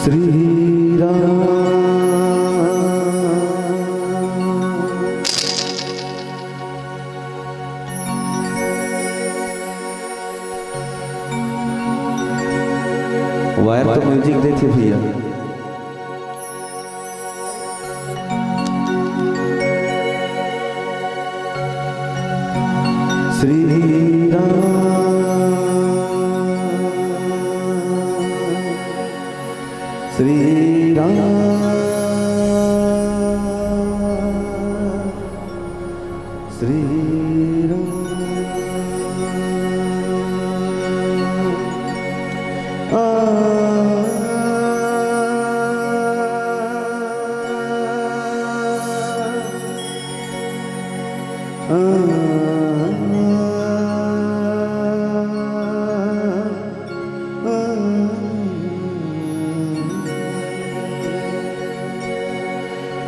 Shri Ram wire तो music देते भैया। श्री श्री राम श्री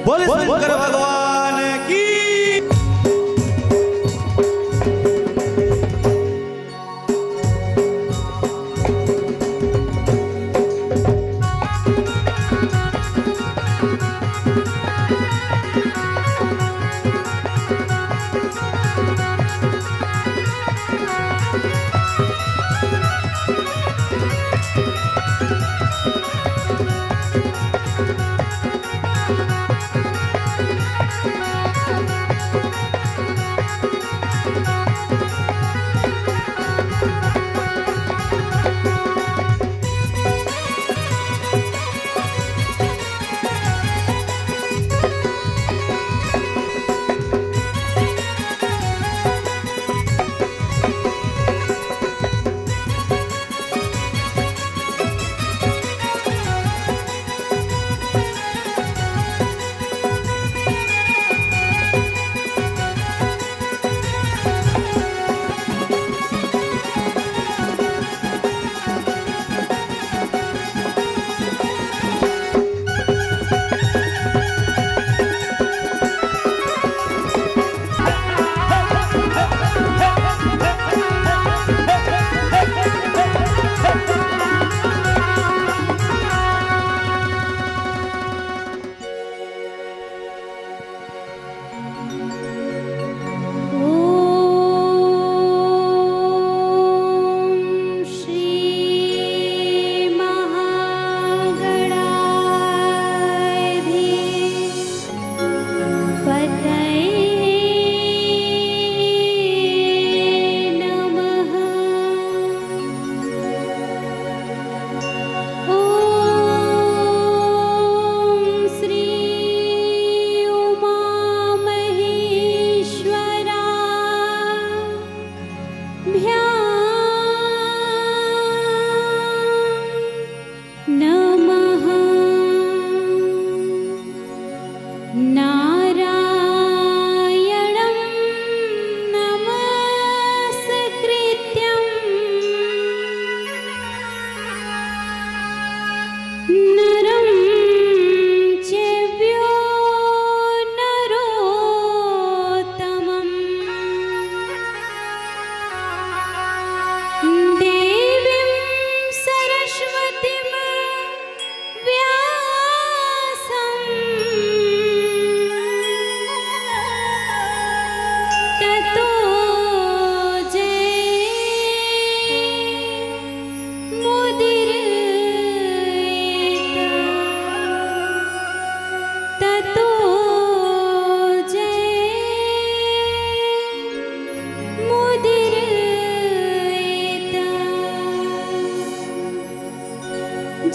बोले शंकर भगवान की।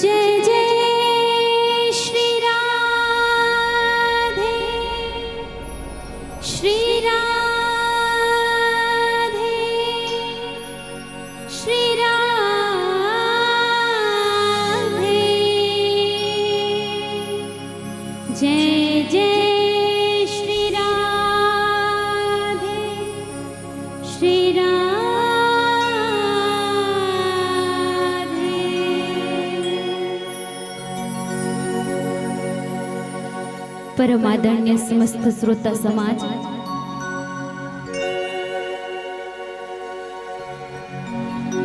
जय जय श्री राधे श्री राधे श्री राधे जय जय श्री राधे श्री परमादरणीय समस्त श्रोता समाज,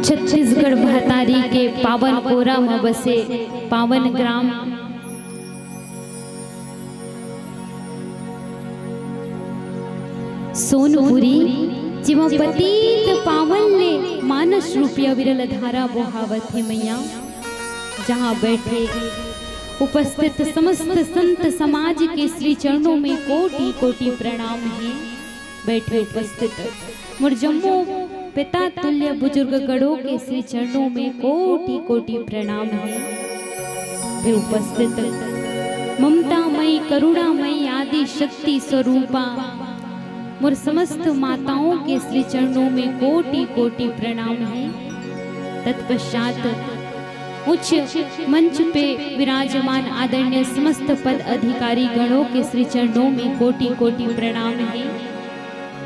छत्तीसगढ़ महतारी के पावन कोरा में बसे पावन ग्राम सोनपुरी जिमा पतित पावन ले मानस रूपिया विरल धारा बोहावत है मैया, जहाँ बैठे उपस्थित समस्त संत समाज के श्री चरणों में कोटि कोटि प्रणाम है। बैठे उपस्थित मोर जम्मू पिता तुल्य बुजुर्ग गणों के श्री चरणों में कोटि कोटि प्रणाम है। वे उपस्थित ममतामयी करुणामयी आदि शक्ति स्वरूपा मोर समस्त माताओं के श्री चरणों में कोटि कोटि प्रणाम है। तत्पश्चात उच्च मंच पे विराजमान आदरणीय समस्त पद अधिकारी गणों के श्री चरणों में कोटि कोटि प्रणाम है।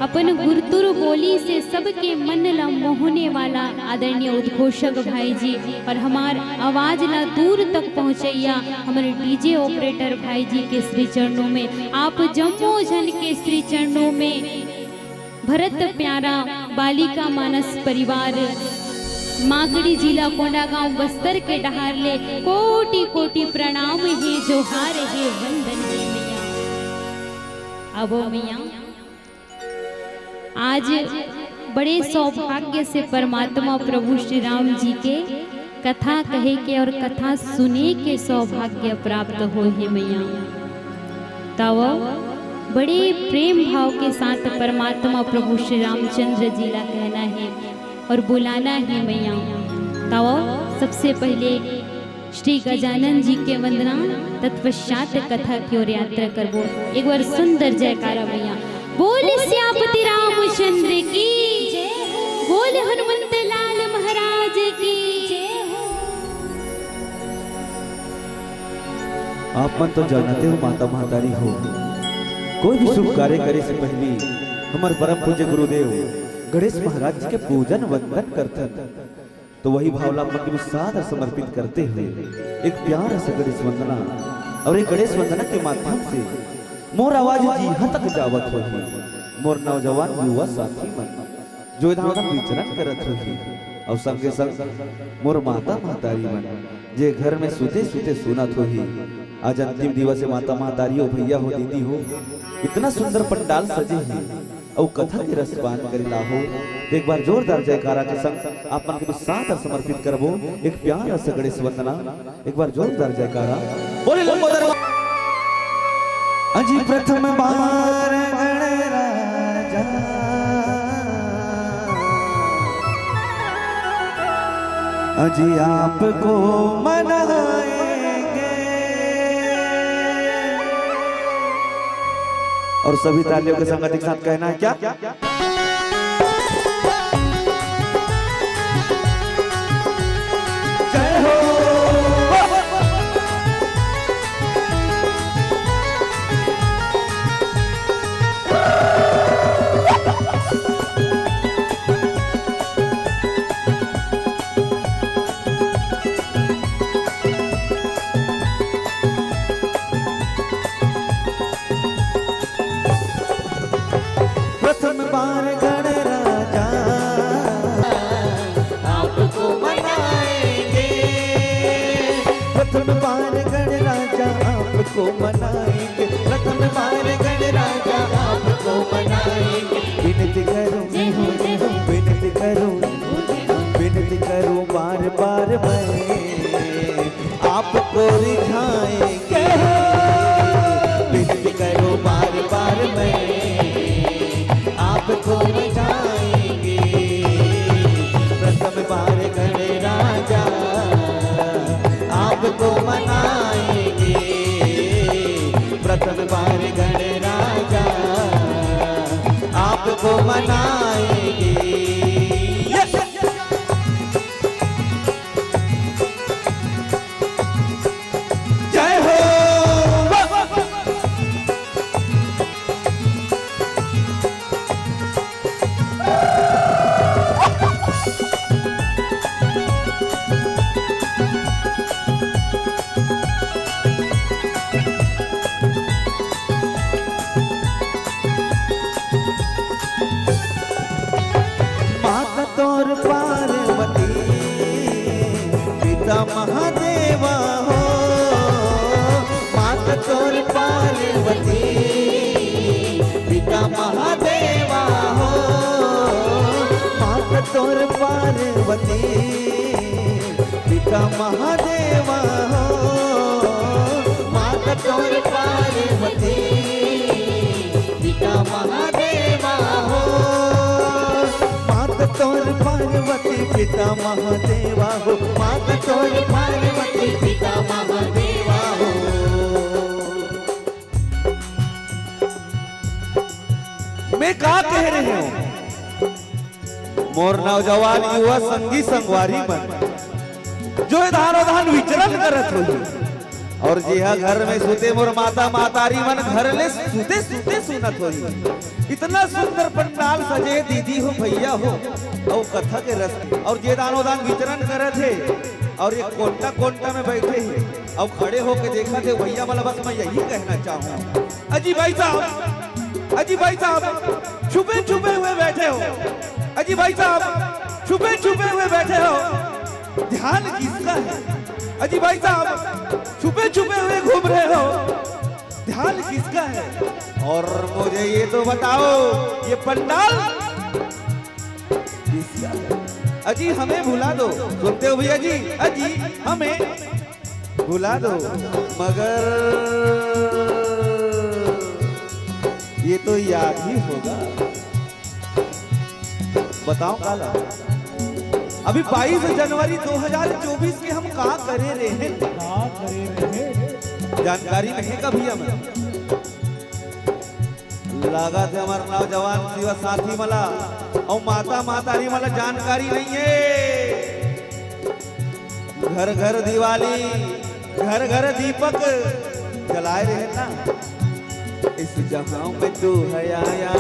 अपन गुरुतुर बोली से सबके मन ला मोहने वाला आदरणीय उद्घोषक भाई जी और हमार आवाज ला दूर तक पहुंचैया हमारे डीजे ऑपरेटर भाई जी के श्री चरणों में, आप जम्मू जन के श्री चरणों में, भरत प्यारा बालिका मानस परिवार मागड़ी जिला कोंडागांव बस्तर के डहार ले कोटि कोटि प्रणाम है, जोहार है, वंदन है मैया। अब मैया आज बड़े सौभाग्य से परमात्मा प्रभु श्री राम जी के कथा कहे के और कथा सुने के सौभाग्य प्राप्त हो है मैया। तब बड़े प्रेम भाव के साथ परमात्मा प्रभु श्री रामचंद्र जी ला कहना है और बुलाना है मैया। तब सबसे पहले श्री गजानन जी के वंदना, तत्पश्चात कथा की ओर यात्रा करबो। एक बार सुंदर जयकारा मैया। बोल श्यापति रामचंद्र की, बोल हनुमंत लाल महाराज की। आप मन तो जानते हो माता महतारी हो, कोई भी शुभ कार्य करे से पहले हमारे परम पूज्य गुरुदेव गणेश महाराज जी के पूजन वंदन करते, तो वही भावला मन के साथ समर्पित करते हुए एक प्यार से गणेश वंदना और एक गणेश वंदना के माध्यम से मोर आवाज जी यहाँ तक जावत हो, मोर नौजवान युवा साथी मन जो इधर विचरण करत होही और संगे संग मोर माता महतारी मन जे घर में सुते सुते सुनत होही। आज अंतिम दिवस है माता महतारी हो, भैया हो, दीदी हो, इतना सुंदर पंडाल सजे है और कथा के रसपान करेला हो। एक बार जोरदार जयकारा के संग आप मन के साथ समर्पित करबो एक प्यार से गणेश वंदना। एक बार जोरदार जयकारा बोले लंबोदर। अजी प्रथम बार गणराजा अजी आपको मनाएंगे, और सभी तालियों के संगत एक साथ कहना है क्या? जय हो। प्रथम बार गणराजा आपको मनाएंगे, प्रथम बार गणराजा आपको मनाएंगे, प्रथम बार गणराजा आपको मनाएंगे। विनती करो विनती करो विनती करो बार बार मैं आपको रिझाएंगे, विनती करो बार बार मैं आपको रिझाएंगे। प्रथम बार गणराजा आपको मनाएंगे, प्रथम बार गणराजा आपको मनाएंगे। पिता महादेवा हो, माता तोर पार्वती। पिता महादेवा हो, माता तोर पार्वती। पिता महादेवा हो, माता तोर पार्वती। पिता महादेवा हो, माता तोर पार्वती। पिता महादेवा हो, माता तोर पार्वती। पिता महादेवा हो। मैं का कह रहे हो मोर नौजवान युवा संगी संगवारी मन जो धारो धान विचरण करत होई और जेहा घर में सुते मोर माता मातारी मन घर ले सुते सुते सुनत होई। इतना सुंदर पंडाल सजे दीदी हो भैया हो और कथा के रस और जे दानो दान विचरण करत है और ये कोंटा कोंटा में बैठे हैं और खड़े होके देखा थे भैया वाला। बस मैं यही कहना चाहूँ अजी भाई साहब, अजी भाई साहब छुपे छुपे हुए बैठे हो। अजी भाई साहब छुपे छुपे हुए बैठे हो, ध्यान किसका है? अजी भाई साहब छुपे छुपे हुए घूम रहे हो, ध्यान किसका है? और मुझे ये तो बताओ ये पंडाल किसका है? अजी हमें भुला दो। सुनते हो भैया जी? अजी हमें भुला दो। मगर ये तो याद ही होगा। बताओ काला अभी 22 जनवरी 2024 के हम कहाँ करे रहे? जानकारी नहीं का भैया मैं लगा थे हमारे नौजवान शिवा साथी मला और माता मातारी मला जानकारी नहीं है। घर घर दिवाली, घर घर दीपक जलाए रहे ना। इस जहां में तू है आया,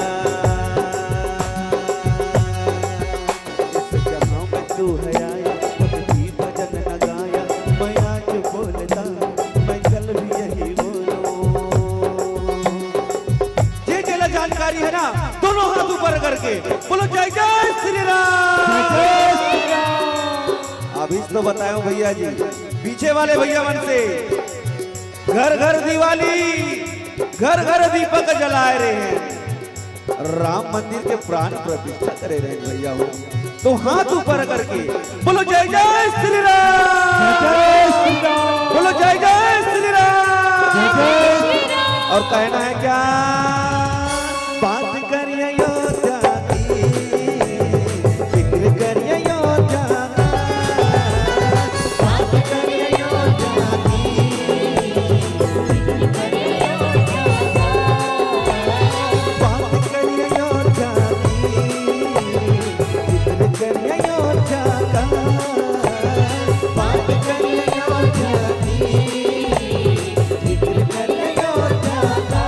इस जहां में तू है आया, कभी भजन न गाया। मैं आज बोलता मैं कल भी यही बोलूं। ये जला जानकारी है ना, दोनों हाथ ऊपर करके बोलो जय जय श्री राम। अभी तो बताया भैया जी पीछे वाले भैया मन से घर घर दिवाली, घर घर दीपक जलाए रहे हैं। राम मंदिर के प्राण प्रतिष्ठा करे रहे भैया हो। तो हाथ ऊपर करके बोलो जय जय श्री राम, बोलो जय जय श्री राम। और कहना है क्या? बात करिए अयोध्या की, जिक्र करिए अयोध्या का। बात करिए अयोध्या की, जिक्र करिए अयोध्या का। बात करिए अयोध्या की, जिक्र करिए अयोध्या का। बात करिए अयोध्या की, जिक्र करिए अयोध्या का।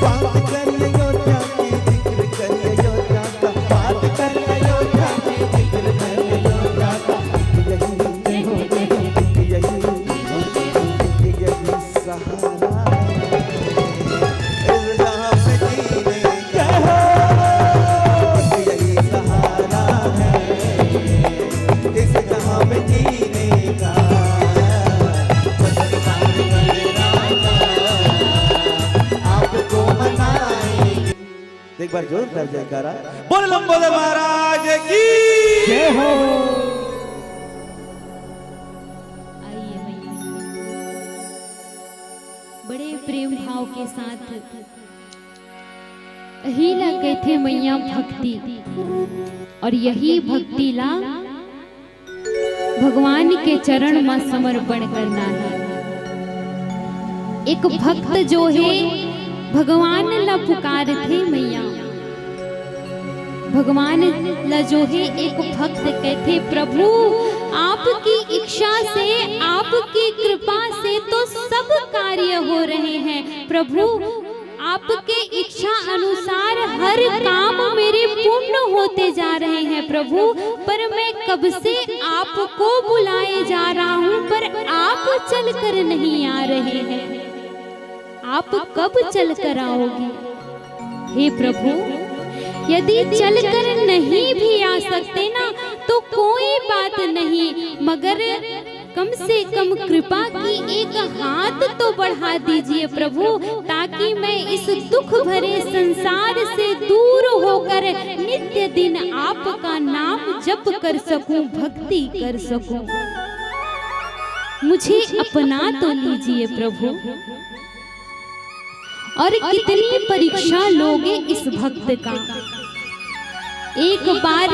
बात करिए अयोध्या की, जिक्र करिए अयोध्या का। बात करिए अयोध्या की, जिक्र करिए अयोध्या का। यही सहारा इस जहां में जीने का, यही सहारा है इस जहां में जीने का। आपको मनाएंगे। एक बार जोरदार जयकारा बोल लंबोदर महाराज की जय हो। आइए मैया, बड़े प्रेम भाव के साथ यही ला कहते मैया भक्ति, और यही भक्ति ला भगवान के चरण में समर्पण करना है। एक भक्त जो है भगवान ला पुकार थे मैया, भगवान ला जो है एक भक्त कहते प्रभु आपकी इच्छा से, आपकी कृपा से तो सब कार्य हो रहे हैं। प्रभु आपके इच्छा अनुसार हर काम मेरे पूर्ण होते जा रहे हैं प्रभु, पर मैं कब से आपको बुलाए जा रहा हूँ पर आप चलकर नहीं आ रहे हैं। आप कब चलकर आओगे? हे प्रभु, यदि चलकर नहीं भी आ सकते ना तो कोई बात बात नहीं, मगर कम से कम कृपा की एक हाथ तो बढ़ा दीजिए प्रभु, ताकि मैं इस दुख भरे संसार से दूर होकर नित्य दिन आपका नाम जप कर सकूं, भक्ति कर सकूं। मुझे अपना तो लीजिए प्रभु। और कितनी परीक्षा लोगे इस भक्त का, एक बार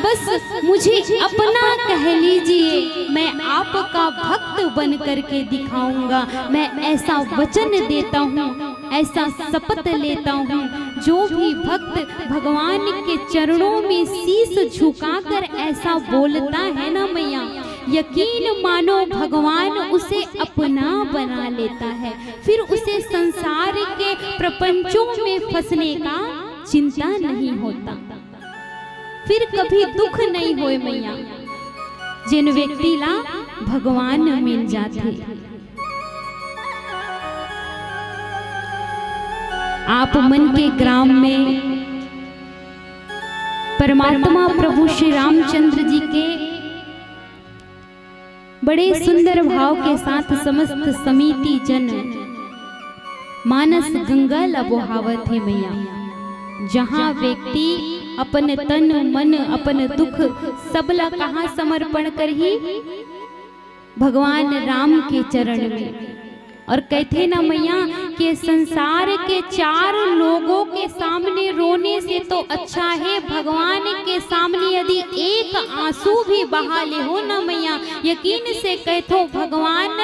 बस मुझे अपना कह लीजिए, मैं आपका भक्त बन करके दिखाऊंगा। मैं ऐसा वचन देता हूँ, ऐसा शपथ लेता हूँ, जो भी भक्त भगवान के चरणों में शीश झुकाकर ऐसा बोलता है ना मैया, यकीन मानो भगवान उसे अपना बना लेता है। फिर उसे संसार के प्रपंचों में फंसने का चिंता नहीं होता, फिर कभी दुख नहीं होए मैया। जिन व्यक्ति ला भगवान मिल जाते, आप मन के ग्राम में परमात्मा प्रभु श्री रामचंद्र जी के बड़े सुंदर भाव के साथ समस्त समिति जन मानस गंगा लबोहावत है मैया, जहाँ व्यक्ति अपन तन मन अपन दुख सबला कहाँ समर्पण कर ही भगवान राम के चरण में। और कहते ना मैया कि संसार के चार लोगों के सामने रोने से तो अच्छा है भगवान के सामने यदि एक आंसू भी बहा ले हो ना मैया, यकीन से कहतो भगवान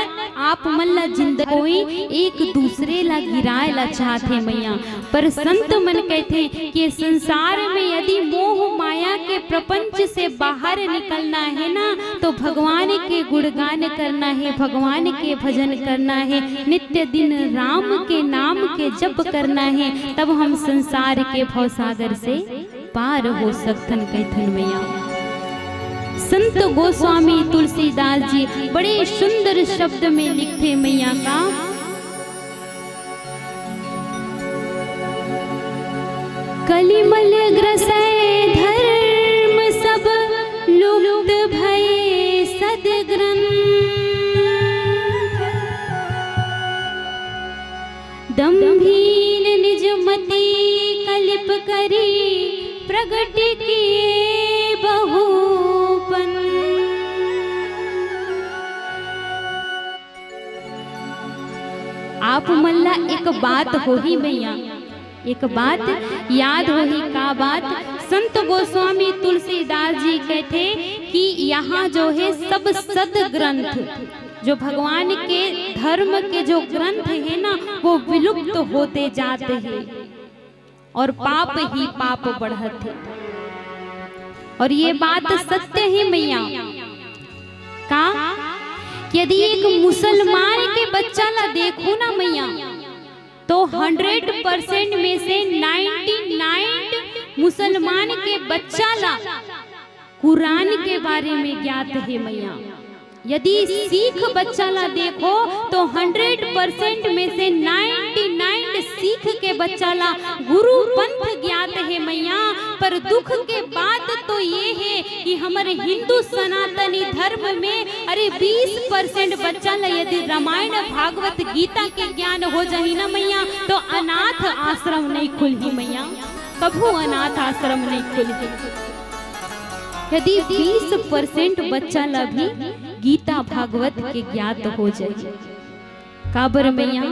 आप मन ला जिंदगी एक दूसरे ला गिराए ला चाहते मैया। पर संत मन कहते कि संसार में यदि मोह माया के प्रपंच से बाहर निकलना है ना, तो भगवान के गुणगान करना है, भगवान के भजन करना है, नित्य दिन राम के नाम के जप करना है, तब हम संसार के भवसागर से पार हो सकतन कहथन मैया। संत गोस्वामी तुलसीदास जी बड़े सुंदर शब्द में लिखते मैया का, कलिमल ग्रसै धर्म सब लुप्त भये सदग्रंथ, दम्भीन निज मति कलिप करी प्रगट किए बहुपन। आप मल्ला एक बात हो ही मैया, एक बात याद हो ही का बात, संत गोस्वामी तुलसीदास जी कहते कि यहाँ जो है सब सद ग्रंथ, जो भगवान के धर्म के जो ग्रंथ है ना, वो विलुप्त होते जाते हैं और पाप ही पाप बढ़ते। और ये बात सत्य है मैया का, यदि एक मुसलमान के बच्चा ला देखो ना मैया, तो 100% में से 99 मुसलमान के बच्चा ला कुरान के बारे में ज्ञात है मैया। यदि सिख बच्चा ला देखो तो 100% में से 99 सिख के बच्चा ला गुरु पंथ ज्ञात है मैया। पर दुख के बात तो ये है कि हमारे हिंदू सनातनी धर्म में अरे 20% बच्चा ला यदि रामायण भागवत गीता के ज्ञान हो जाही ना मैया, तो अनाथ आश्रम नहीं खुलही मैया, कभू अनाथ आश्रम नहीं खुलही। यदि 20% बच्चा ला भी गीता भागवत के ज्ञात हो जाए, काबर मैया,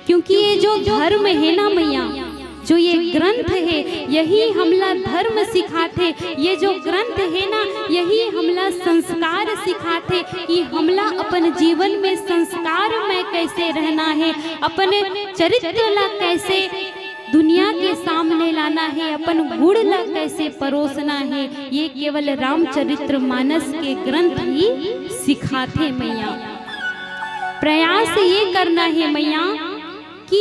क्योंकि ये जो धर्म है ना मैया, जो ये ग्रंथ है, यही हमला धर्म सिखाते। ये जो ग्रंथ है ना, यही हमला संस्कार सिखाते कि हमला अपन जीवन में संस्कार में कैसे रहना है, अपने चरित्र ला कैसे दुनिया के सामने लाना है, अपन गुण ला कैसे परोसना है। ये केवल रामचरित्र मानस के ग्रंथ ही सिखाते मैया। प्रयास ये करना है मैया कि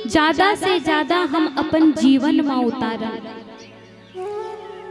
ज्यादा से ज्यादा हम अपन जीवन में उतारा।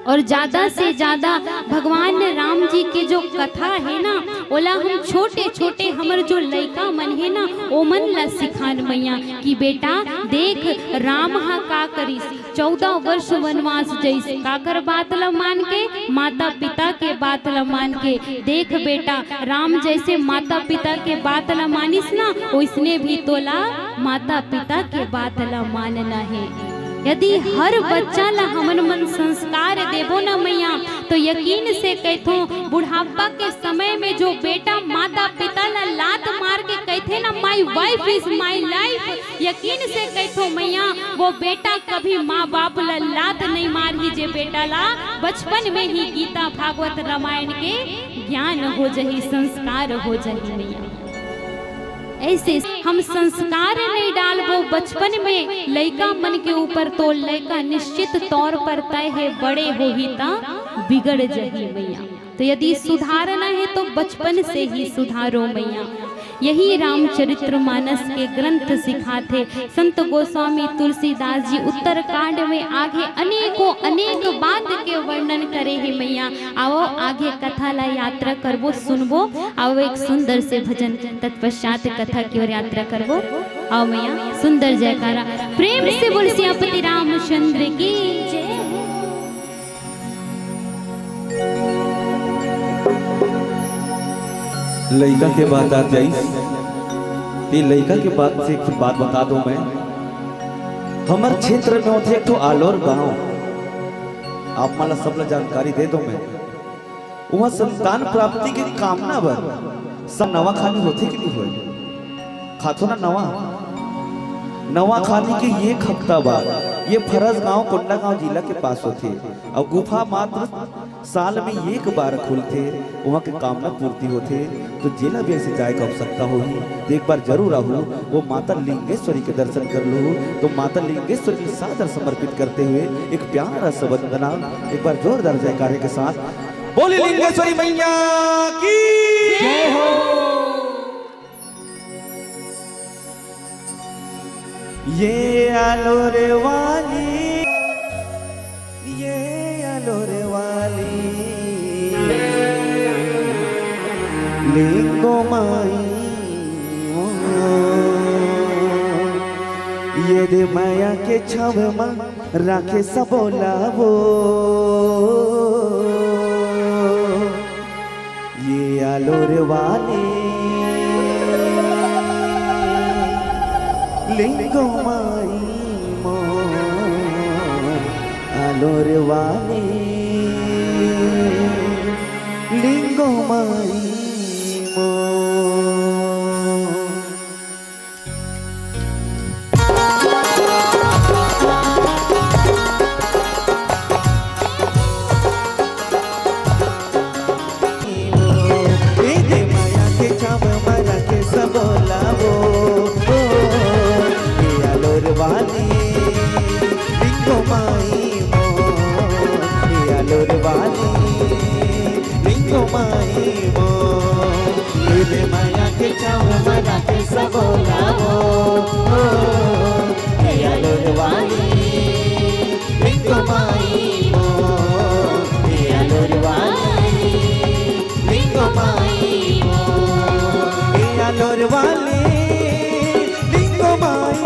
और ज्यादा से ज्यादा भगवान राम जी के जो कथा है ना, ओला हम छोटे छोटे हमर जो लइका मन है ना, ओमन ला सिखान मैया कि बेटा देख राम हा का करिस, 14 वर्ष वनवास जइस, काकर बात ला मान के, माता पिता के बात ला मान के। देख बेटा राम जैसे माता पिता के बात ला मानिस ना, वैसने भी तोला माता पिता के बात ला मानना है। यदि हर बच्चा ला हमन मन संस्कार देबो ना मैया, तो यकीन से कहथो बुढ़ापा के समय में जो बेटा माता पिता ला लात मार के कहथे ना my wife is my life, यकीन से कहथो मैया वो बेटा कभी माँ बाप ला लात नहीं मारही, जे बेटा ला बचपन में ही गीता भागवत रामायण के ज्ञान हो जही, संस्कार हो जही मैया। ऐसे हम संस्कार नहीं डालबो बचपन में लइका मन के ऊपर, तो लइका निश्चित तौर पर तय है बड़े हो ही ता बिगड़ जही मैया। तो यदि सुधारना है तो बचपन से ही सुधारो मैया। यही रामचरितमानस के ग्रंथ सिखाते संत गोस्वामी तुलसीदास जी उत्तरकांड में आगे अनेकों अनेक बात के वर्णन करे है मैया। आओ आगे कथा ला यात्रा करबो, सुनबो। आओ एक सुंदर से भजन तत्पश्चात कथा की ओर यात्रा करबो। आओ मैया सुंदर जयकारा प्रेम से बोल सियापति रामचंद्र की जय। लइका के बात आ जाई, ये लइका के बात से एक बात बता दो मैं। हमार क्षेत्र में होते एक तो आलोर गांव, आप माला सब ला जानकारी दे दो मैं। वहाँ संतान प्राप्ति के कामना बर सब नवा खानी होते कि नहीं होए, खातो ना नवा खानी के ये खपता बाद ये फरस गांव कोंडा गांव जिला के पास होते, और गुफा मात्र साल में एक बार खुलते, वहाँ के कामना पूर्ति होते। तो जिला भी ऐसे जाए का आवश्यकता होगी तो एक बार जरूर आओ, वो माता लिंगेश्वरी के दर्शन कर लो। तो माता लिंगेश्वरी की सादर समर्पित करते हुए एक प्यारा सा वंदना एक बार जोरदार जयकारे के साथ बोली लिंगेश्वरी मैया की जय हो। ये आलोरे वाली, ये आलोरे वाली लिंगो माई, ये दे माया के छव में राखे सबोलावो, ये आलोरे वाली लिंगो माई मोर, आलोर वाली लिंगो माई मोर। माया के छाव मरा के सबोलावो, वाली लिंगो माई मोर, आलोर वाली लिंगो माई मोर, ये माया के छाव मरा के सबोलावो, आलोर वाली लिंगो माई मोर, आलोर वाली लिंगो माई मोर, आलोर वाली लिंगो माई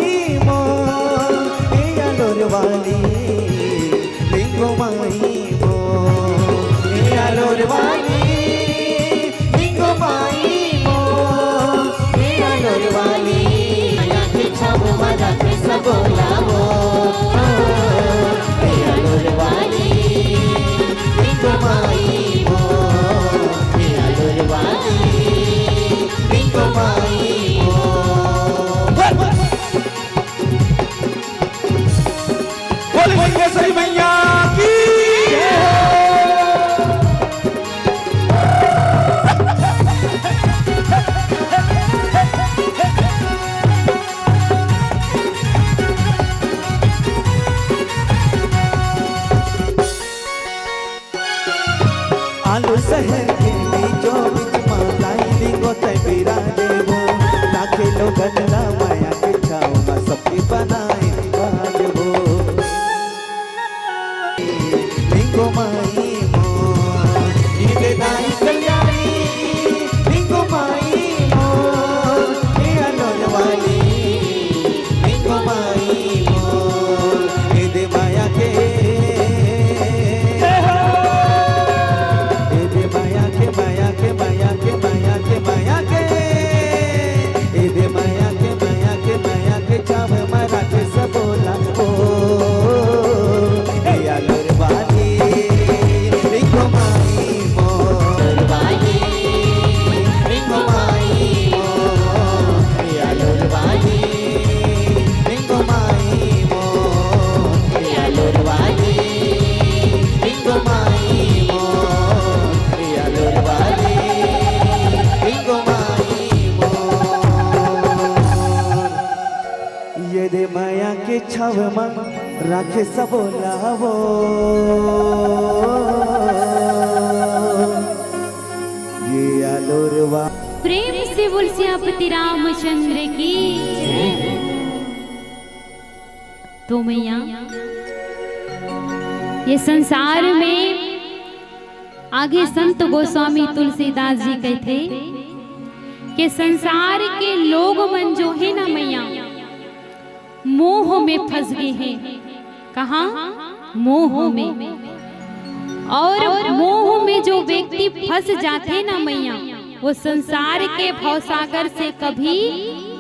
वाली लिंगो माई मोर, आलोर वाली लिंगो माई मोर, आलोर वाली माया के छाव मरा के सबोलावो, आलोर वाली लिंगो माई मोर, आलोर वाली लिंगो माई मोर। लिंगेश्वरी मैया की आलू शहर के बीचों बीच मालाई लिंगो तय बिरा देवो, ताके लोगन ला माया के छाव में सबके बनाए बाजबो, लिंगो माई राखे सब लावो ये आलोरवा। प्रेम से बोल सियापति रामचंद्र की जय। तो मैया ये संसार में आगे संत गोस्वामी तुलसीदास जी कहते कि संसार के लोग मन जो है ना मैया मोह में फंस गए हैं। कहाँ? मोह में। और मोह में जो व्यक्ति फंस जाते ना मैया वो संसार के भवसागर से कभी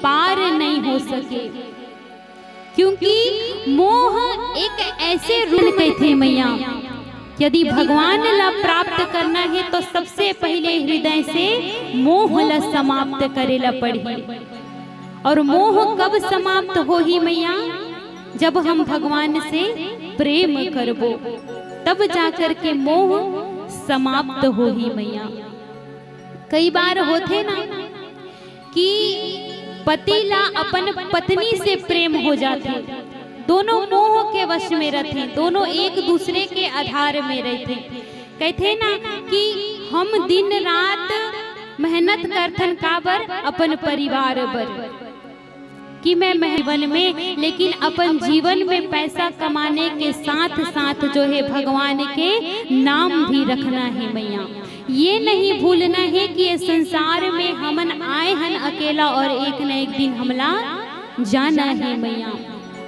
पार नहीं हो सके, क्योंकि मोह एक ऐसे रूप कहते मैया यदि भगवान ला प्राप्त करना है तो सबसे पहले हृदय से मोह ला समाप्त करेला पड़ी। और मोह कब समाप्त हो ही मैया? जब हम भगवान से प्रेम करबो तब जाकर के मोह समाप्त हो ही मैया। कई बार होते ना कि पति ला अपन पत्नी से प्रेम हो जाते, दोनों मोह के वश में रहते, दोनों एक दूसरे के आधार में रहते। कहते ना कि हम दिन रात मेहनत करथन काबर अपन परिवार बर कि मैं जीवन में, लेकिन अपन जीवन में पैसा कमाने के साथ साथ जो है भगवान के नाम भी रखना है मैया। ये नहीं भूलना है कि ये संसार में हमन आए हन अकेला और एक न एक दिन हमला जाना है मैया।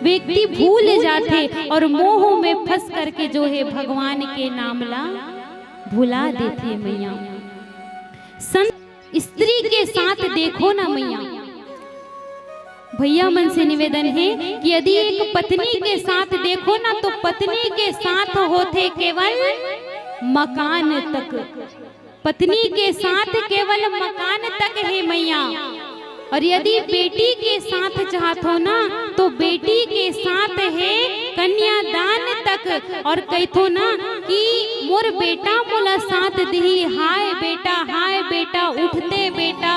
व्यक्ति भूल जाते और मोह में फंस करके जो है भगवान के नाम ला भुला देते मैया। संत स्त्री के साथ देखो ना मैया, भैया मन से निवेदन है कि यदि एक पत्नी के साथ देखो ना तो पत्नी के साथ होते केवल मकान तक, पत्नी के साथ केवल मकान तक है मैया। और यदि बेटी के साथ चाहतो ना तो बेटी के साथ है कन्यादान तक। और कहतो ना कि मोर बेटा मोला साथ दी, हाय बेटा उठते बेटा,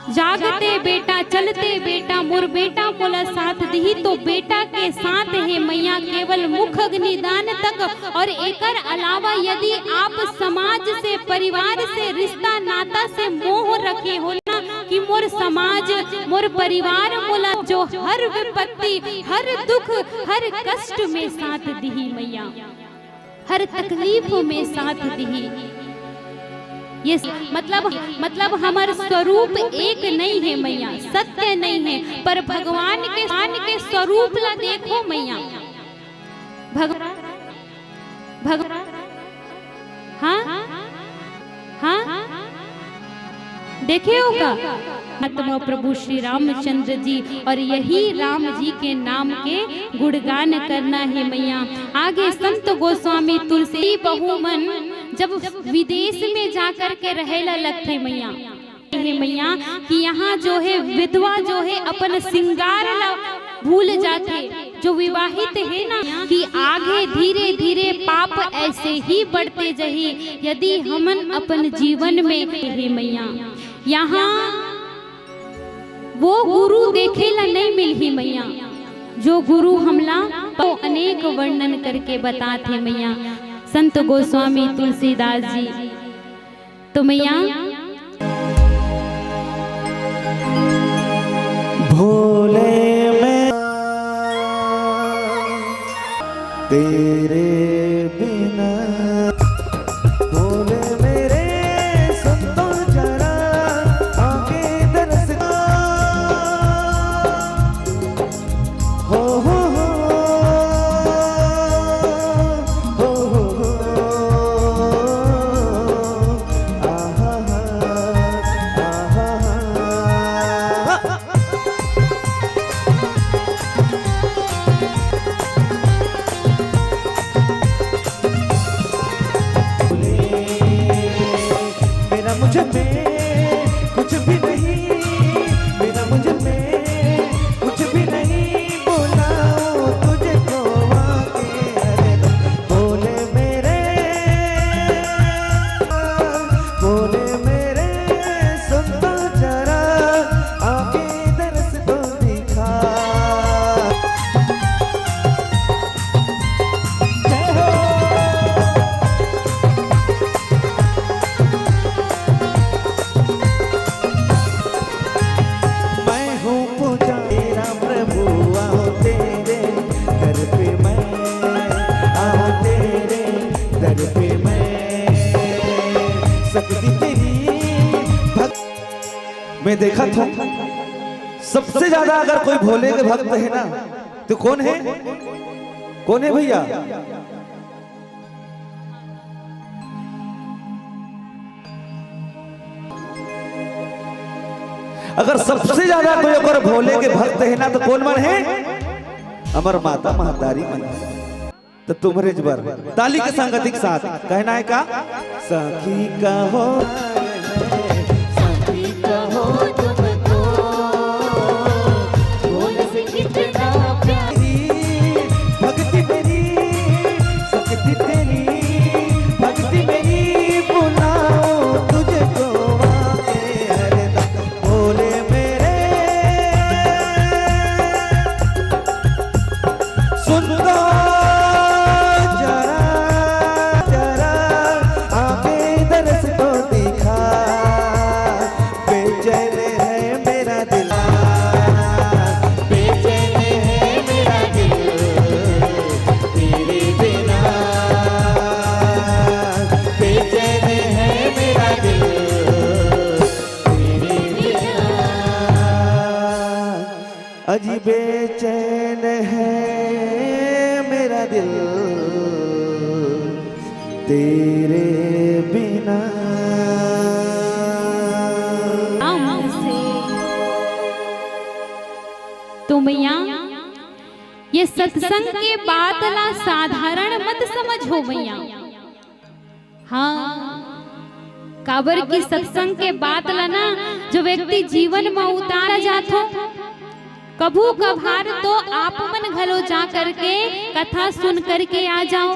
जागते बेटा, चलते बेटा, मोर बेटा मोला साथ दी। तो बेटा के साथ है मैया केवल मुख अग्निदान तक। और एकर अलावा यदि आप समाज से, परिवार से, रिश्ता नाता से मोह रखे हो ना कि मोर समाज, मोर परिवार मोला जो हर विपत्ति, हर दुख, हर कष्ट में साथ दी मैया, हर तकलीफ में साथ दी। ये मतलब हमारा स्वरूप एक नहीं है मैया, सत्य नहीं है, पर भगवान के स्वरूप ला देखो मैया। भगवान हाँ देखे होगा आत्मा प्रभु श्री रामचंद्र जी। और यही राम जी के नाम के गुणगान करना है मैया। आगे संत गोस्वामी तुलसी बहुमन जब विदेश में जाकर के रहेला लगते मैया कि यहाँ जो है विधवा जो है अपन सिंगार भूल जाते, जो विवाहित है ना कि आगे धीरे धीरे पाप ऐसे ही बढ़ते जाही यदि हमन अपन जीवन में है मैया। यहाँ वो गुरु देखेला नहीं मिलही मैया, जो गुरु हमला तो अनेक वर्णन करके बताते मैया संत गोस्वामी तुलसीदास जी। तो मैया भोले मैं तेरे बिना, भोले मेरे सुन तो जरा आगे दरस हो हो हो हो हो आहा आहा। मुझ में कुछ भी नहीं, मेरा मुझ में कुछ भी नहीं, बोलाओ तुझे को आके अरे बोले मेरे, बोले मेरे सुन तो जरा आके दरस तो दिखा। मैं देखा था सबसे ज्यादा अगर कोई भोले के भक्त है ना तो कौन है भैया? अगर सबसे ज्यादा कोई अगर भोले के भक्त है ना तो कौन मन है? अमर माता महतारी मन है। तो तुम्हारे जबर ताली के संगति के साथ कहना है का सखी कहो तुमको बोल से कितना प्यार भक्ति मेरी शक्ति तेरी भक्ति मेरी बुलाओ तुझको आके हरदम बोले मेरे सुन दो अजी बेचैन है मेरा दिल तेरे बिना। तो मैया ये सत्संग के बात ला साधारण मत समझो मैया। हाँ काबर की सत्संग के बात ला ना जो व्यक्ति जीवन में उतारा जातो कभू कभार तो आप मन घलो जा करके कथा सुन करके आ जाओ।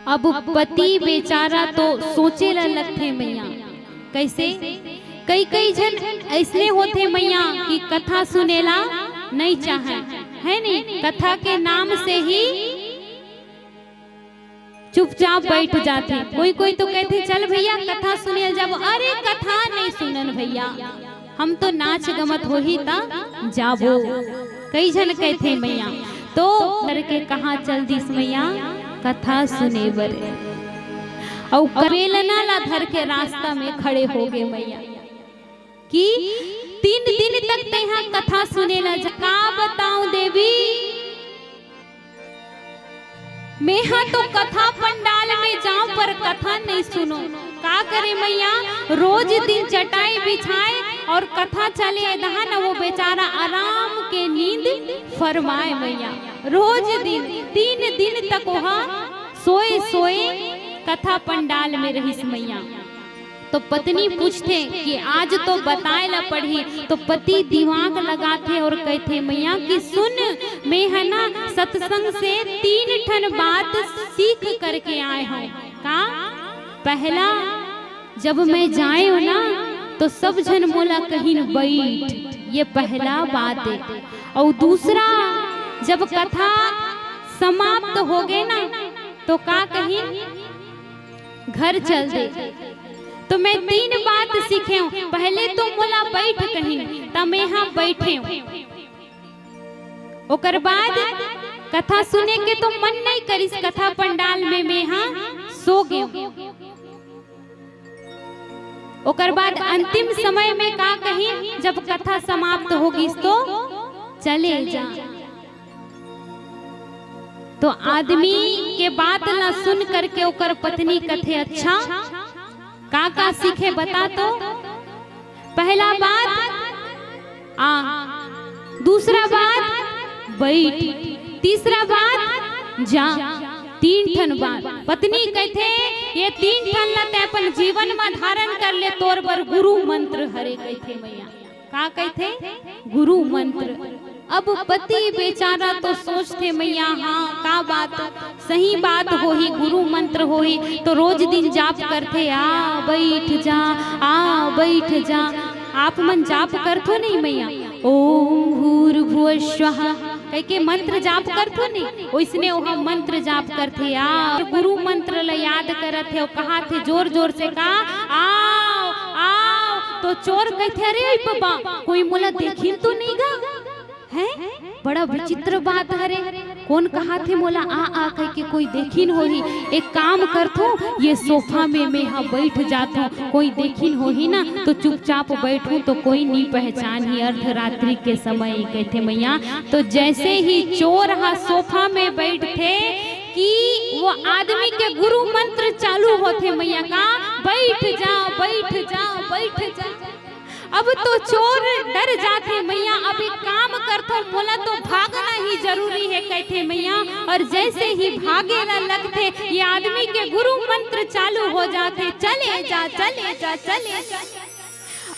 अब पति बेचारा तो सोचे ला लगते मैया कैसे कई जन ऐसे होते मैया कि कथा सुनेला नहीं चाहे है नहीं, कथा के नाम से ही चुपचाप बैठ जाते। कोई तो कहते चल भैया कथा सुने जब, अरे कथा नहीं सुनन भैया हम तो नाच गमत हो ही ता जाबो। कई जन कहते मैया तो करके कहाँ चल दिस मैया कथा सुने बरे और करेलना ला धर के रास्ता में खड़े हो गए मैया कि 3 दिन तक यहाँ कथा सुने ला। का बताऊं देवी मैं हाँ तो कथा पंडाल में जाऊं पर कथा नहीं सुनो। का करे मैया रोज दिन चटाई बिछाए और कथा चले ना वो बेचारा आराम के नींद फरमाए मैया। रोज दिन 3 दिन तक वहाँ सोए कथा पंडाल में रही मैया। तो पत्नी पूछते कि आज तो बताए ला पढ़ी तो पति दिमाग लगाते और कहते मैया कि सुन मैं है ना सत्संग से 3 ठन बात सीख करके आए हैं। का पहला जब मैं जाए हो ना तो सब जन मोला कहीं बैठ, ये पहला बात है। और दूसरा जब कथा समाप्त हो गए ना तो का कहीं घर चल दे। तो मैं 3 बात सीखे हूँ। पहले तो मोला बैठ कहीं तब मैं यहाँ बैठे हूँ। ओकर बाद कथा सुने के तो मन नहीं करिस कथा पंडाल में मैं यहाँ सो गए। ओकर बाद अंतिम समय में का कहीं जब कथा समाप्त होगी तो चले जा। तो आदमी के बात ना सुन करके ओकर पत्नी कथे अच्छा का सीखे बता। तो पहला बात दूसरा बात बैठ, तीसरा बात जा। 3 ठन बात पत्नी कहते ये 3 ठन लते अपन जीवन में धारण कर ले तोर पर गुरु मंत्र हरे कहते मैया। का कहते गुरु मंत्र। अब पति बेचारा तो सोचते मैया हाँ का बात सही बात हो ही गुरु मंत्र हो ही तो रोज दिन जाप करते आ बैठ जा। आप मन जाप करथो नहीं मैया ओम भूर्भुवः स्वः कह के मंत्र जाप करथो नहीं वैसने वहाँ मंत्र जाप करते आ गुरु मंत्र ल याद करत है। कहा थे जोर जोर से का आओ आओ तो चोर कहते अरे बाबा कोई मोला देखिन तो नहीं गा है। बड़ा विचित्र बात है रे। कौन कहा थे मोला आ कह के कोई देखिन होही। एक काम करथो, ये सोफा में मैं यहाँ बैठ जाता हूँ, कोई देखिन होही ना तो चुपचाप बैठूं तो कोई नहीं पहचान ही। अर्धरात्रि के समय कहते मैया, तो जैसे ही चोर हा सोफा में बैठे कि वो आदमी के गुरु मंत्र चालू होते मैया का, बैठ जाओ बैठ जाओ बैठ जाओ। अब तो चोर डर जाते मैया, अब एक काम करते बोला तो भागना ही जरूरी है कहते मैया। और जैसे ही भागे न लगते ये आदमी के गुरु मंत्र चालू हो जाते, चले जा चले जा चले जा।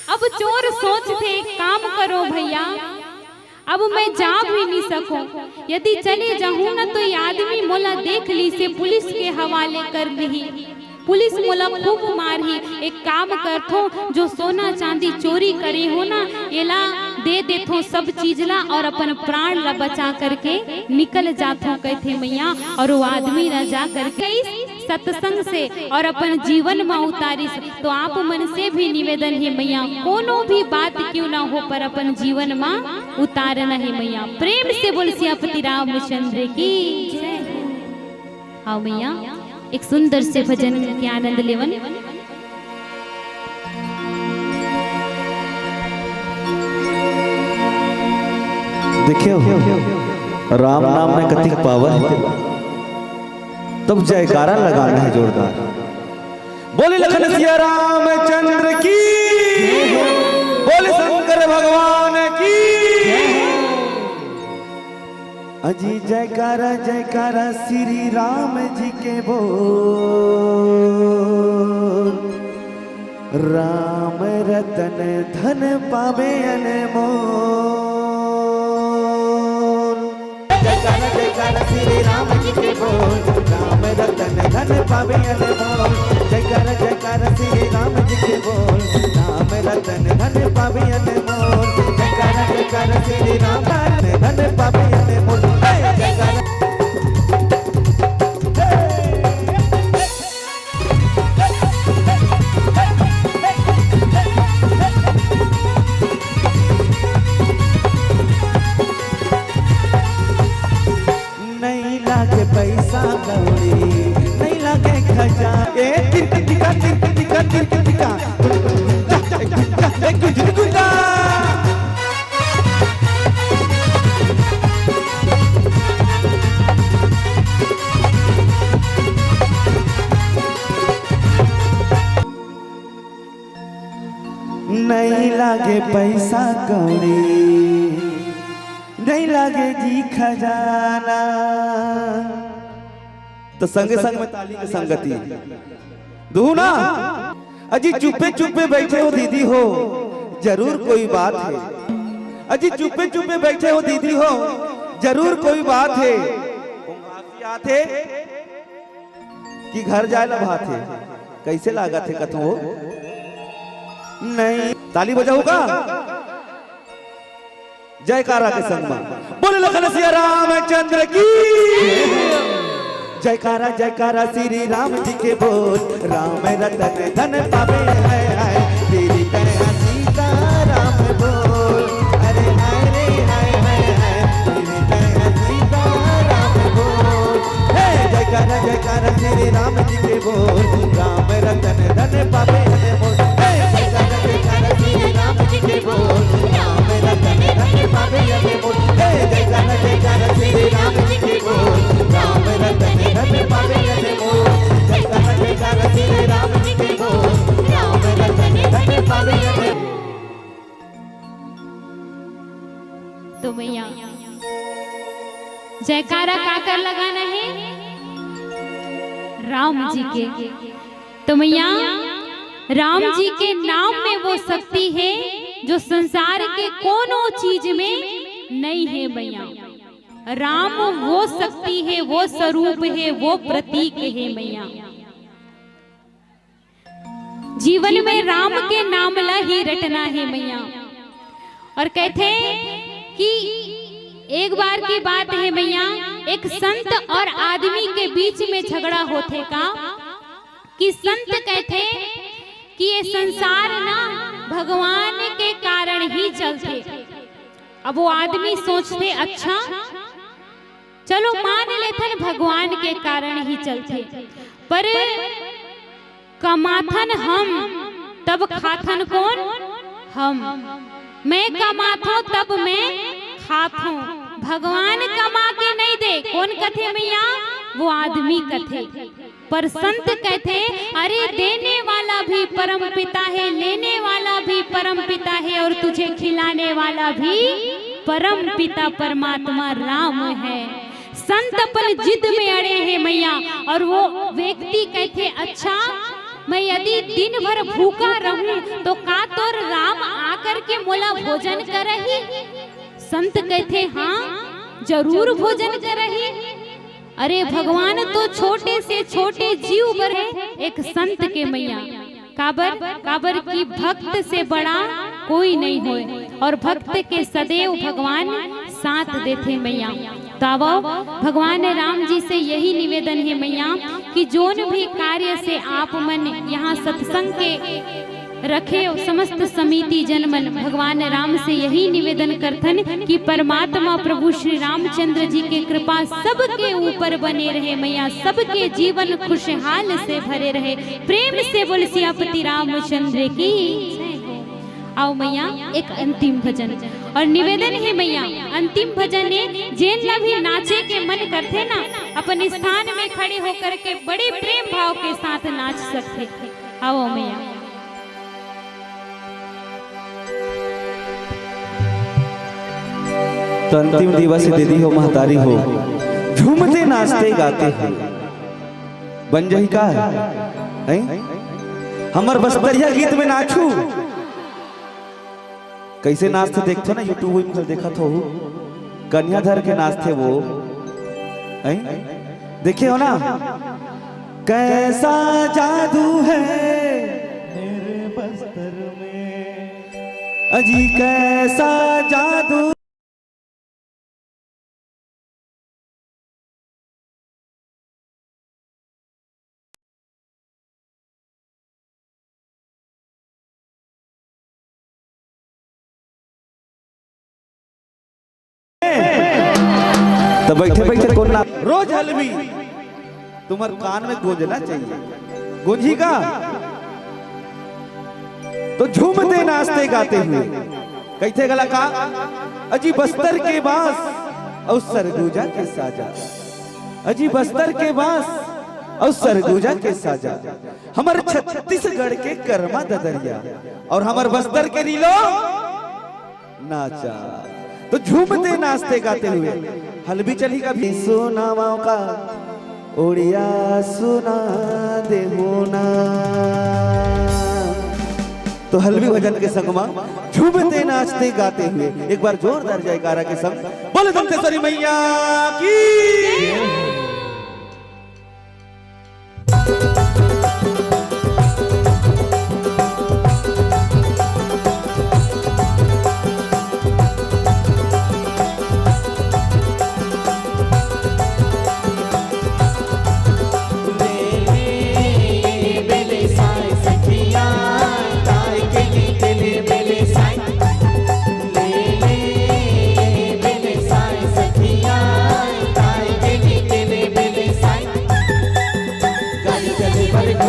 अब चोर सोचते काम करो भैया, अब मैं जा भी नहीं सकूं, यदि चले जाऊं ना तो ये आदमी मोला देख ली से पुलिस के हवाले कर दी, पुलिस मोला खूब मारही। एक काम करथो, जो सोना चांदी चोरी करे हो ना एला दे देथो सब चीज ला और अपन प्राण ला बचा करके निकल जाथो कहते मैया। और वो आदमी ला जा करके सत्संग से और अपन जीवन में उतारिस। तो आप मन से भी निवेदन है मैया, कोनो भी बात क्यों ना हो पर अपन जीवन में उतारना है मैया। प्रेम से बोल सियापति रामचंद्र की जय। हाँ मैया, एक सुंदर से भजन के आनंद लेवन। देखियो राम नाम में कति पावर है, तब जयकारा लगाना है जोरदार। बोले लखन सिया रामचंद्र की, बोले शंकर भगवान की। अजी जयकारा जयकारा श्री राम जी के बोल, राम रतन धन पावे अनमोल। जयकारा जयकारा श्री राम जी के बोल, राम रतन धन पावे अनमोल। जयकारा जयकारा श्री राम जी के बोल, राम रतन धन पावे अनमोल। जयकारा जयकारा श्री राम धन पावे अनमोल। नहीं लागे पैसा कौड़ी, नहीं लागे खजा, टिका टिका टिका टिका टिका नहीं लागे पैसा कौड़ी, नहीं लागे जी खजाना। तो संगे संग में ताली की संगति दू ना। अजी चुपे चुपे बैठे हो दीदी हो, जरूर कोई बात है। अजी चुपे चुपे बैठे हो दीदी हो, जरूर कोई बात है। आते कि घर जाए ला बात है, कैसे लागा थे कथो हो नहीं। ताली बजाऊगा जयकारा के संग में, बोले लखन सिया रामचंद्र की। जयकारा जयकारा श्री राम जी के बोल, राम रतन धन पावे है। तेरी दया सीता राम बोल, अरे हाय रे हाय हाय हाय। तेरी दया सीता राम बोल, जयकारा जयकारा श्री राम जी के बोल, राम रतन धन पावे है बोल। जयकारा जयकारा श्री राम जी के बोल, राम रतन धन पावे है बोल। जयकारा जयकारा श्री राम जी के बोल, राम रतन धन पावे है बोल। जयकारा जयकारा श्री राम जी के बोल, राम रतन धन पावे है। तो मैया जयकारा काकर लगाना है राम जी के। तो मैया राम जी के नाम में वो शक्ति है जो संसार के कोनो चीज में नहीं है मैया। राम वो शक्ति है, वो स्वरूप है, वो प्रतीक है मैया। जीवन में राम के नाम ला ही रटना है मैया। और कहते कि एक बार की बात है मैया, एक संत और आदमी के बीच में झगड़ा होते का कि संत कहते कि ये संसार ना भगवान के कारण ही चलते। अब वो आदमी सोचते अच्छा चलो मान लेथन भगवान के कारण ही चलते, पर कमाथन हम तब खाथन कौन? हम। मैं कमाथो तब मैं खाथो, भगवान कमा के नहीं दे। कौन कथे मैया? वो आदमी कथे। पर संत कहते अरे देने वाला भी परम पिता है, लेने वाला भी परम पिता है, और तुझे खिलाने वाला भी परम पिता परमात्मा राम है। संत अपन जिद में अड़े हैं मैया, और वो व्यक्ति कहते अच्छा मैं यदि दिन भर भूखा रहूं तो का तोर राम आकर के मोला भोजन करही? संत कहते हाँ जरूर भोजन करही। अरे भगवान तो छोटे से छोटे जीव बर है, एक संत के मैया काबर काबर की भक्त से बड़ा कोई नहीं होए, और भक्त के सदैव भगवान साथ देते मैया। तब भगवान राम जी से यही निवेदन है मैया कि जोन भी कार्य से आप मन यहाँ सत्संग के रखे समस्त समिति जनमन भगवान राम से यही निवेदन करथन कि परमात्मा प्रभु श्री रामचंद्र जी के कृपा सबके ऊपर बने रहे मैया, सबके जीवन खुशहाल से भरे रहे। प्रेम से बोल सियापति रामचंद्र की। आओ मैया एक अंतिम भजन और निवेदन है मैया, अंतिम भजन है जेन ला भी नाचे के मन करते ना अपन स्थान में खड़े होकर के बड़े प्रेम भाव के साथ नाच सकते। आओ मैया। तो अंतिम दिवस दीदी हो महतारी हो, झूमते नाचते गाते हो, बन जाही का है? हमर बस्तरिया गीत में नाचू कैसे नाचते देखते ना यूट्यूब में देखा तो कन्या धर के नाचते वो देखे हो ना, कैसा जादू है मेरे बस्तर में, अजी कैसा जादू। तो बैठे बैठे कौन ना रोज हलवी तुम्हारे कान में गूंजना चाहिए, गूंजी का तो झूमते नाचते गाते हुए कैथे गला का, अजी बस्तर के बास और सरगुजा के साजा, अजी बस्तर के बास और सरगुजा के साजा, हमार छत्तीसगढ़ के कर्मा ददरिया और हमार बस्तर के नीलो नाचा। तो झूमते नाचते गाते हुए हलवी चली का भी सुनावा का ओड़िया सुना दे होना। तो हलवी भजन के संग में झूमते नाचते गाते हुए एक बार जोरदार जयकारा के संग बोले दंतेश्वरी मैया की। Bye.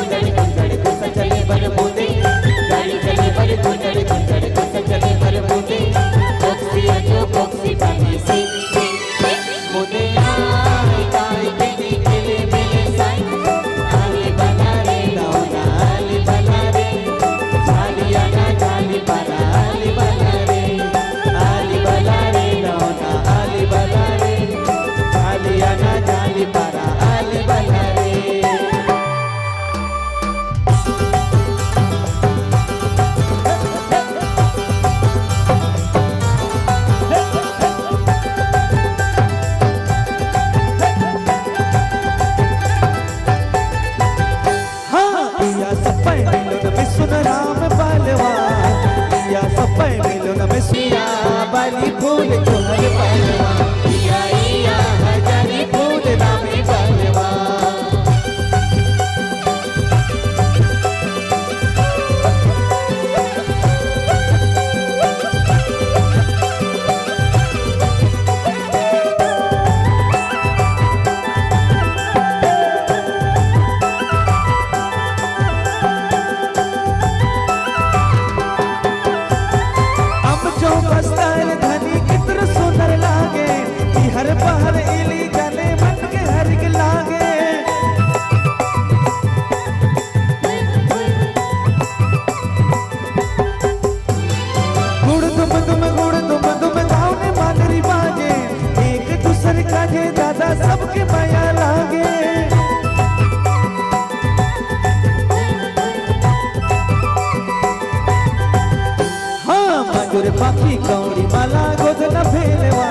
पाखी कौड़ी माला गोद न भेलवा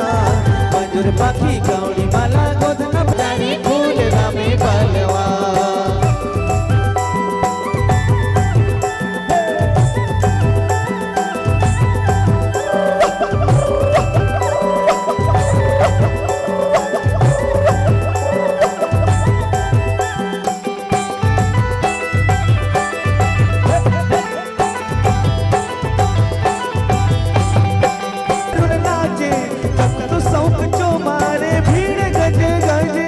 मंजूर पाखी कौड़ी माला गोद न जानी फूल रामे बलवा नाचे तख्त सौंक जो मारे भीड़ गजे गजे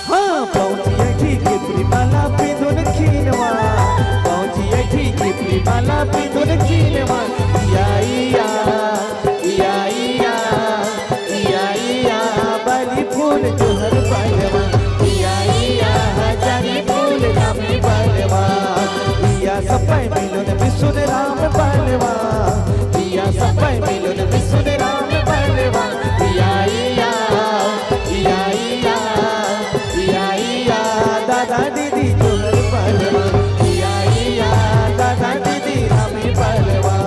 हाँ पहुंची ठीक प्रिमाला पिंदुन खीनवा पहुंची ठीक प्रिमाला पिंदुन खीनवा या या या या या या बली फूल जोहर बलवा या या जानी फूल रामे बलवा या सपै मिलन विसुन राम बलवा या सपै मिलन विसुन राम बलवा या या या या या या दादा दीदी जोहर बलवा या या दादा दीदी रामे बलवा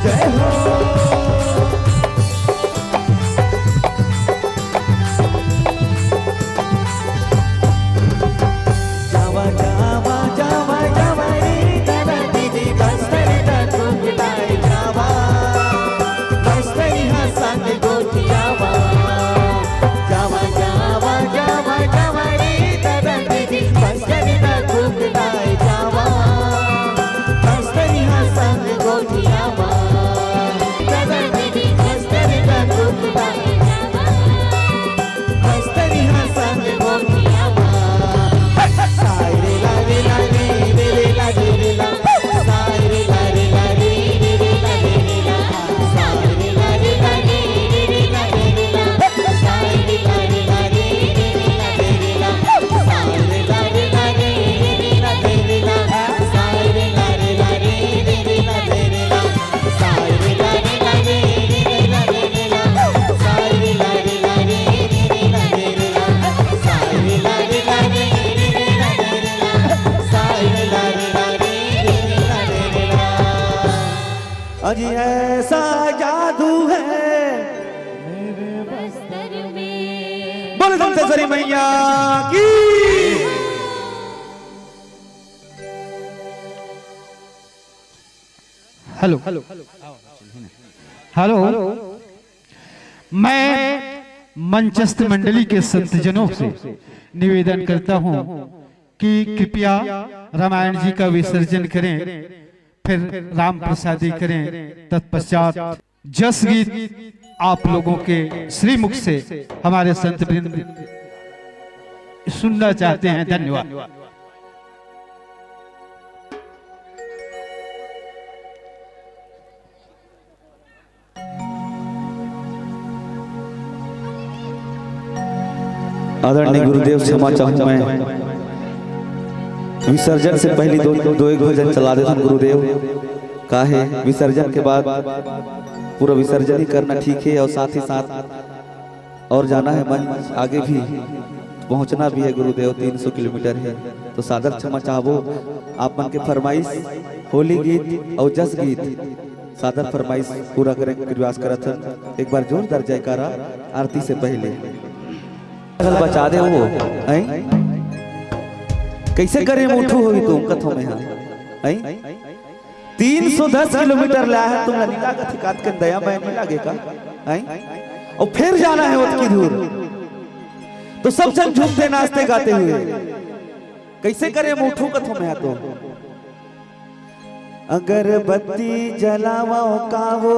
जय हो जावा जावा जावा जावा रे दादा दीदी बस्तरी दा ठुकलाई जावा बस्तरी हा संग गोठियावा जावा जावा जावा जावा रे दादा दीदी बस्तरी दा ठुकलाई जावा बस्तरी हा संग गोठियावा दादा दीदी बस्तरी दा ठुकलाई जावा बस्तरी हा संग गोठियावा सारे ला रे ला रे रे रे ला रे रे ला सारे ला रे ला रे रे रे ला रे रे ला सारे ला रे ला रे रे रे ला रे रे ला सारे ला रे ला रे रे रे ला रे रे ला सारे ला रे ला रे रे रे ला रे रे ला सारे ला रे ला रे रे रे ला रे रे ला सारे ला रे ला रे रे रे ला रे रे ला सारे ला रे ला रे रे रे ला रे रे ला सारे ला रे ला रे रे रे ला रे रे ला सारे ला रे ला रे रे रे ला रे रे ला अजी ऐसा जादू है बस्तर में बोल दंतेश्वरी मैया की हेलो हेलो मैं मंचस्थ मंडली के संतजनों से निवेदन करता हूं कि कृपया रामायण जी का विसर्जन करें, फिर राम प्रसादी करें। तत्पश्चात जस गीत आप लोगों के श्रीमुख से हमारे संत वृंद सुनना चाहते हैं। धन्यवाद। आदरणीय गुरुदेव क्षमा चाहूं मैं विसर्जन से पहले दो एक भजन चला देता हूं गुरुदेव। काहे विसर्जन के बाद पूरा विसर्जन ही करना ठीक है और साथ ही साथ और जाना है मंच आगे भी पहुंचना भी है गुरुदेव। 300 किलोमीटर है तो सादर क्षमा चाहबो आप मन के फरमाइश होली गीत और जस गीत सादर फरमाइश पूरा करें के प्रयास करत हन। एक बार जोरदार जयकारा आरती से पहले बचा दे वो कैसे करे मुठू होगी तुम कथों में हाँ 310 किलोमीटर ला है तुम ललिता का ठिकात के दया मैं नहीं लागे का और फिर जाना है उतकी दूर तो सब जन झूमते नाचते गाते हुए कैसे करे मुठू कथों में तो अगरबत्ती जलावा कावो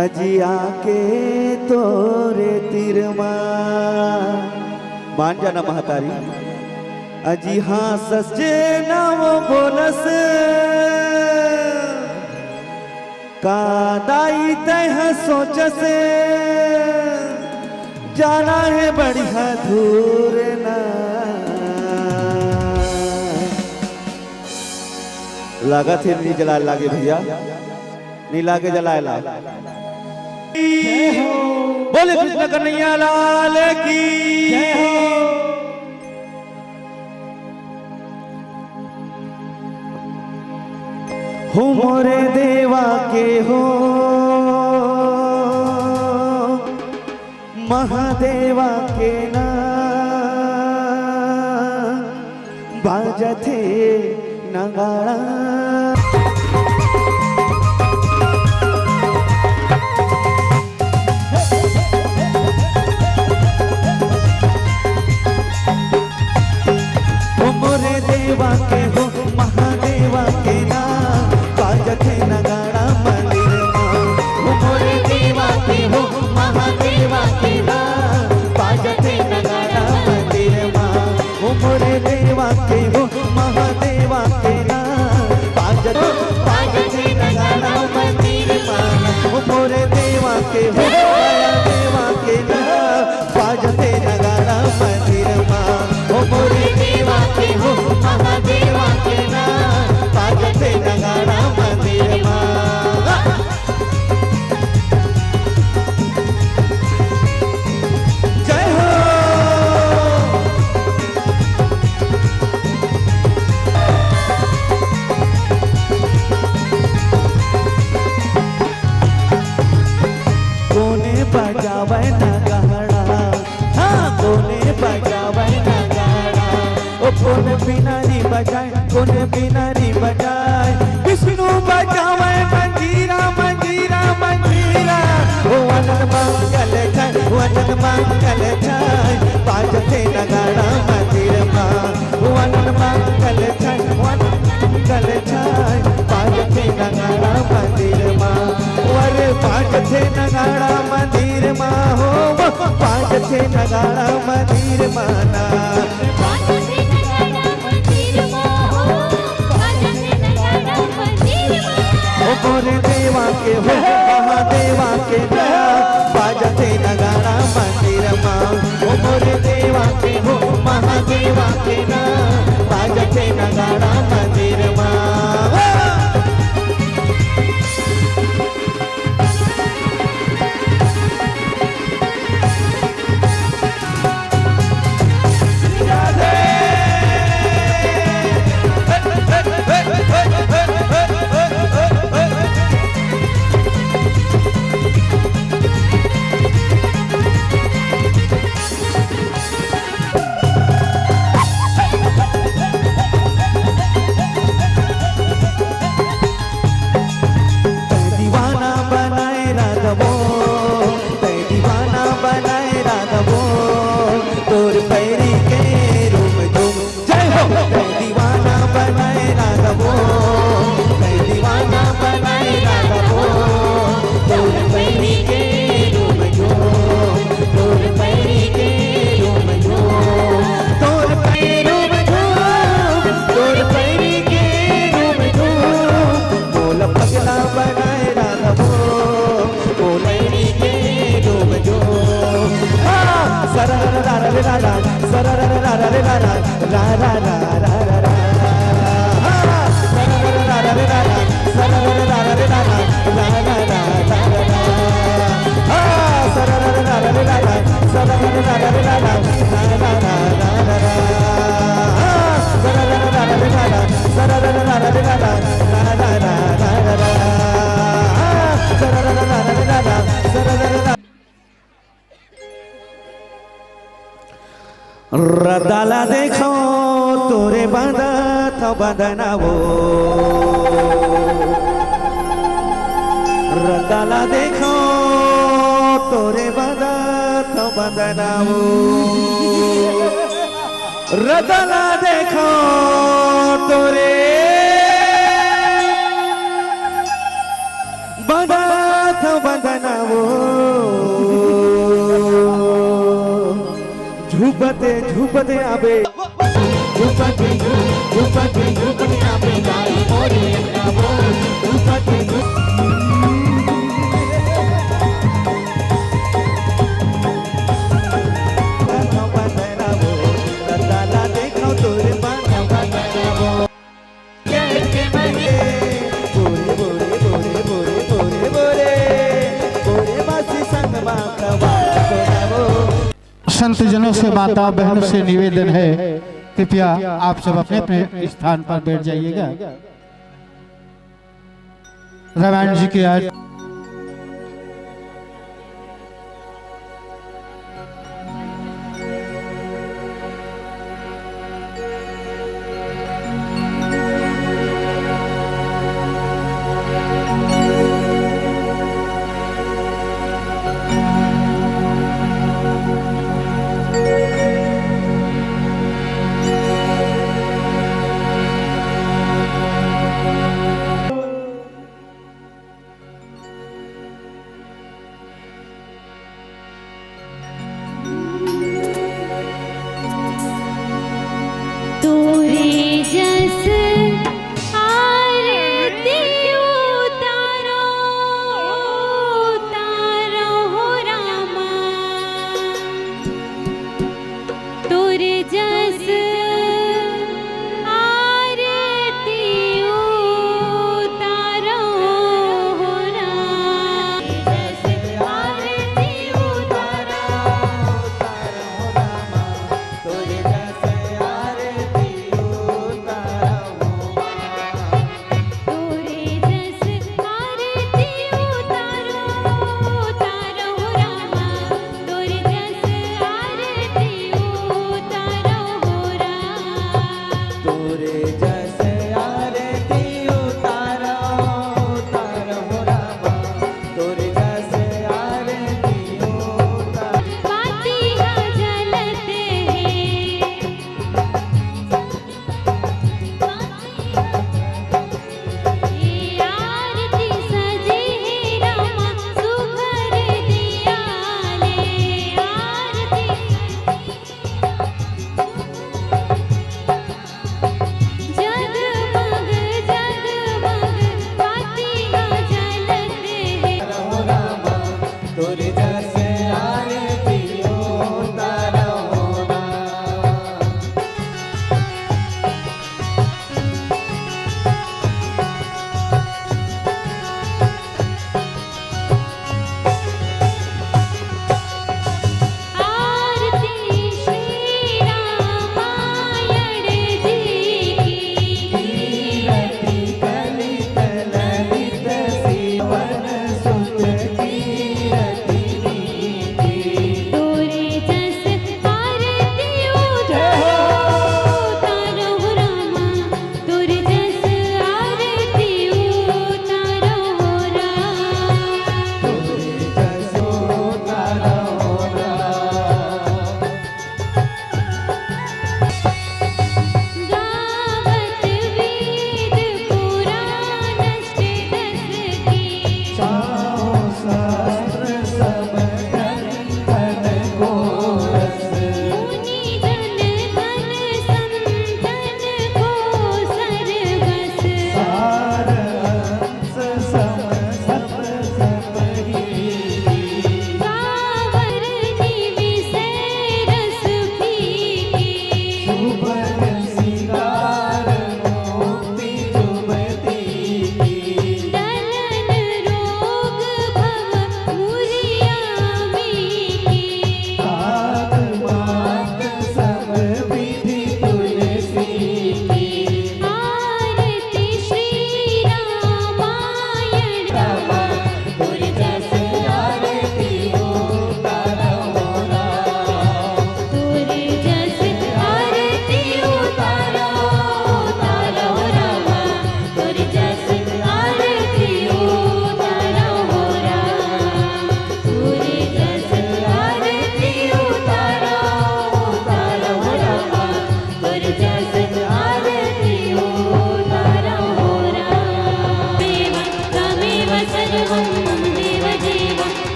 अजिया के तोरे तिरमा मान जाना महतारी अजी हाँ सचे नाम बोलस कादाई तह सोच से जाना है बढ़िया दूर ना लागत है नहीं जला लागे भैया नहीं लागे जलाए ला बोले कृष्ण कन्हैया लाल की जय हो। हो मोरे देवा के हो महादेवा के ना बाजथे नगाड़ा हो मोरे देवा के हो महादेवा के ना बाजथे नगाड़ा मंदिर मां हो मोरे देवा के हो महादेवा के ना बाजथे नगाड़ा मंदिर मां हो मोरे देवा के हो महादेवा के ना बाजथे नगाड़ा मंदिर मां हो मोरे देवा के हो दया देवा के ना बाजथे नगाड़ा मंदिर मां हो मोरे देवा के हो महादेवा के ना बाजथे नगाड़ा मंदिर मां जय हो। कोने बजावे नगाड़ा हाँ कोने बजावे नगाड़ा ओ कोने बिनारी बजाए कोने बिनारी बजाए विष्णु बजावे मंजीरा मंजीरा मंजीरा ओ अनंत मंगल छाय ओ अनंत मंगल छाय बाजते नगाड़ा मंदिर मां ओ अनंत मंगल छाय ओ अनंत मंगल छाय बाजते नगाड़ा मंदिर मां अरे बाजते नगाड़ा मंदिर मां हो बाजते नगाड़ा मंदिर माना बाजते नगाड़ा मंदिर मां हो बाजते नगाड़ा मंदिर मां ओ मोरे देवा के हो महादेवा के ना बाजते नगाड़ा मंदिर मां ओ मोरे देवा के हो महादेवा के ना बाजते नगाड़ा मंदिर मां दीवाना बनाए राघवो दीवाना बनाए राघवो तोर पैरी के रूम झूम जय हो दीवाना बनाए राघवो दीवाना बनाए राघवो तोर पैरी के रूम झूम तोर पैरी के रूम झूम तोर पैरी रूम झूम तोर पैरी के रूम झूम बोल पगला बनाए राघवो बोलैरी के डूब जो सरर रा रा रा रा सरर रा रा रा रा रा रा रा रा रा रा सरर रा रा रा रा सरर रा रा रा रा रा रा रा रा रा सरर रा रा रा रा सरर रा रा रा रा रा रा रा रा रा सरर रा रा रा रा सरर रा रा रा रा रा रा रा रा रदाला देखो तोरे बांधा था बदनावो रदाला देखो तोरे बांधा था बदनावो रदाला देखो तोरे बांधा था बदनावो झुपते झुपते आबे झुपते झुपते झुपते आबे गाई मोरे अंगना बोल झुपते संत जनों से, माता बहनों से निवेदन है, कृपया आप सब अपने अपने स्थान पर बैठ जाइएगा। रामायण जी के आज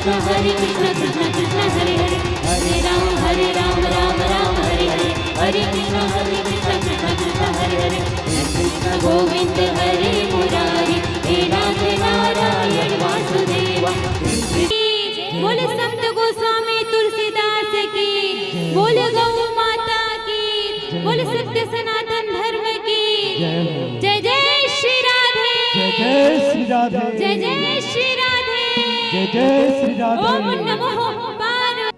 कृष्ण हरे कृष्ण कृष्ण कृष्ण हरे हरे हरे राम राम राम हरे हरे हरे कृष्ण कृष्ण कृष्ण हरे हरे कृष्ण गोविंद हरे मुरारी हे राधे नारायण वासुदेव। बोले संत गोस्वामी तुलसीदास की, बोले गौ माता की, बोले सत्य सनातन धर्म की। जय जय श्री राधे, जय जय श्री राधे। जय जय श्री राधे। ओम नमो पार्वती।